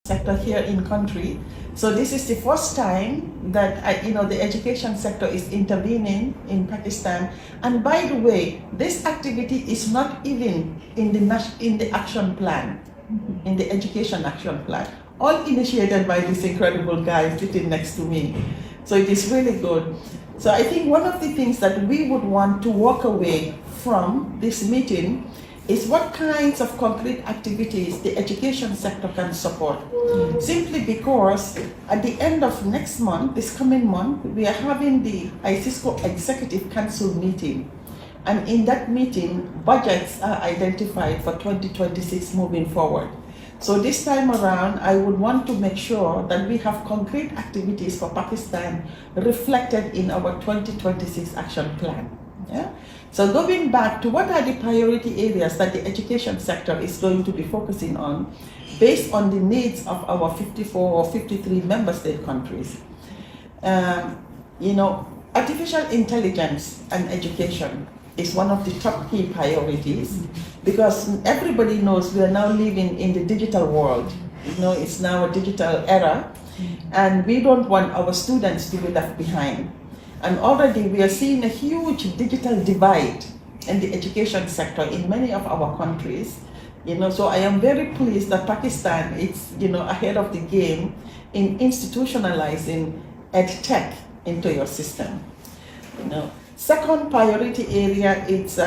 sector here in country. So this is the first time that the education sector is intervening in Pakistan. And by the way, this activity is not even in the action plan, in the education action plan. All initiated by this incredible guy sitting next to me. So it is really good. So I think one of the things that we would want to walk away from this meeting is what kinds of concrete activities the education sector can support. Simply because at the end of next month, this coming month, we are having the ICESCO Executive Council meeting. And in that meeting, budgets are identified for 2026 moving forward. So this time around, I would want to make sure that we have concrete activities for Pakistan reflected in our 2026 action plan. Yeah? So going back to what are the priority areas that the education sector is going to be focusing on based on the needs of our 54 or 53 member state countries. Artificial intelligence and education is one of the top key priorities because everybody knows we are now living in the digital world. It's now a digital era and we don't want our students to be left behind. And already we are seeing a huge digital divide in the education sector in many of our countries. So I am very pleased that Pakistan is, ahead of the game in institutionalizing EdTech into your system. Second priority area is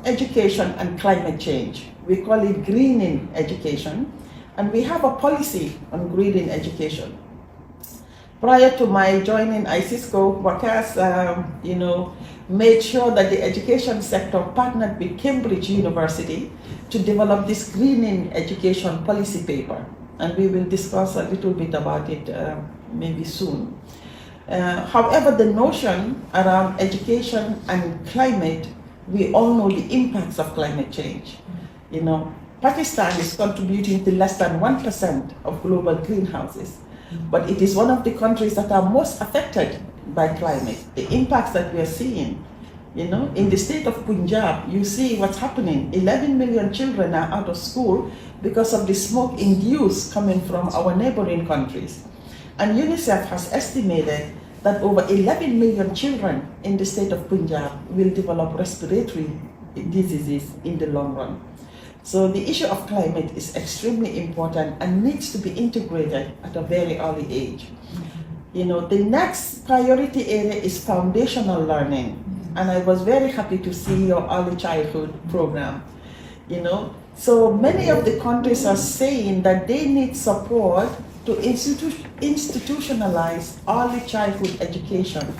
education and climate change. We call it greening education, and we have a policy on greening education. Prior to my joining ICESCO, Wakas, made sure that the education sector partnered with Cambridge University to develop this greening education policy paper. And we will discuss a little bit about it maybe soon. However, the notion around education and climate, we all know the impacts of climate change. Pakistan is contributing to less than 1% of global greenhouses. But it is one of the countries that are most affected by climate. The impacts that we are seeing, in the state of Punjab, you see what's happening. 11 million children are out of school because of the smoke induced coming from our neighboring countries. And UNICEF has estimated that over 11 million children in the state of Punjab will develop respiratory diseases in the long run. So the issue of climate is extremely important and needs to be integrated at a very early age. The next priority area is foundational learning. And I was very happy to see your early childhood program. So many of the countries are saying that they need support to institutionalize early childhood education,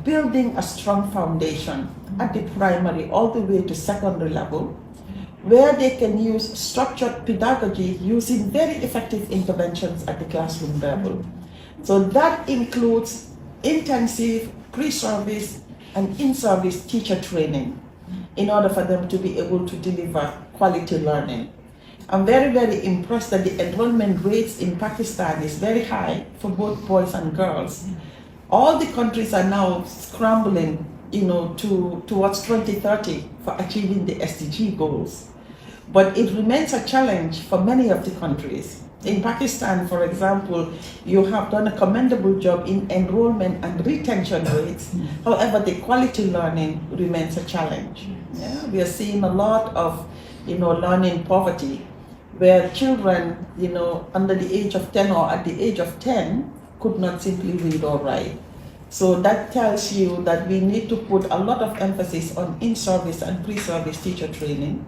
building a strong foundation at the primary all the way to secondary level, where they can use structured pedagogy using very effective interventions at the classroom level. So that includes intensive pre-service and in-service teacher training in order for them to be able to deliver quality learning. I'm very, very impressed that the enrollment rates in Pakistan is very high for both boys and girls. All the countries are now scrambling towards 2030 for achieving the SDG goals. But it remains a challenge for many of the countries. In Pakistan, for example, you have done a commendable job in enrollment and retention rates. However, the quality learning remains a challenge. Yeah? We are seeing a lot of, learning poverty, where children, under the age of 10 or at the age of 10 could not simply read or write. So that tells you that we need to put a lot of emphasis on in-service and pre-service teacher training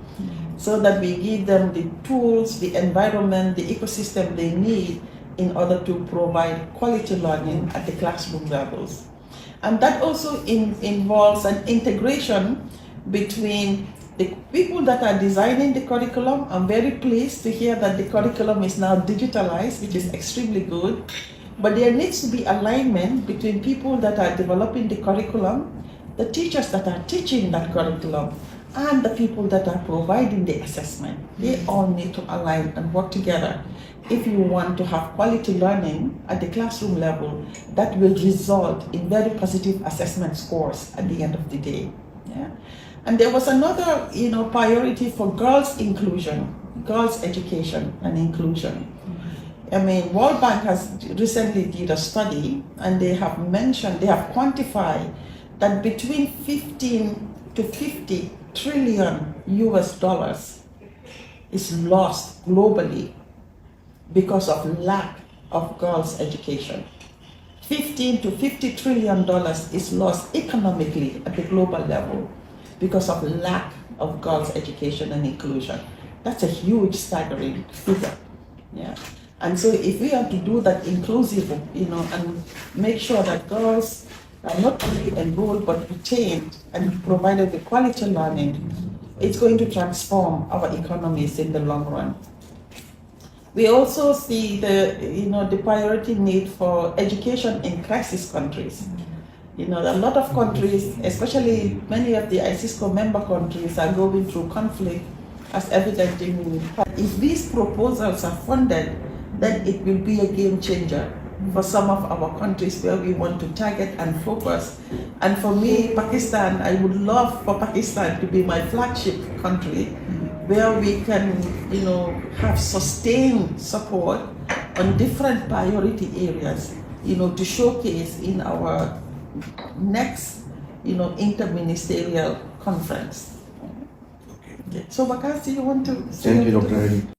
so that we give them the tools, the environment, the ecosystem they need in order to provide quality learning at the classroom levels. And that also involves an integration between the people that are designing the curriculum. I'm very pleased to hear that the curriculum is now digitalized, which is extremely good. But there needs to be alignment between people that are developing the curriculum, the teachers that are teaching that curriculum, and the people that are providing the assessment. They all need to align and work together if you want to have quality learning at the classroom level that will result in very positive assessment scores at the end of the day. Yeah? And there was another priority for girls' inclusion, girls' education and inclusion. I mean, World Bank has recently did a study, and they have quantified that between 15 to 50 trillion US dollars is lost globally because of lack of girls' education. 15 to 50 trillion dollars is lost economically at the global level because of lack of girls' education and inclusion. That's a huge, staggering figure. Yeah. And so if we have to do that inclusive, and make sure that girls are not only enrolled but retained and provided with quality learning, it's going to transform our economies in the long run. We also see the priority need for education in crisis countries. A lot of countries, especially many of the ICESCO member countries, are going through conflict, as evident in. If these proposals are funded, then it will be a game changer for some of our countries where we want to target and focus. And for me, Pakistan, I would love for Pakistan to be my flagship country, where we can, have sustained support on different priority areas, to showcase in our next, interministerial conference. Okay. So, Bakas, do you want to say? Thank you, Dr.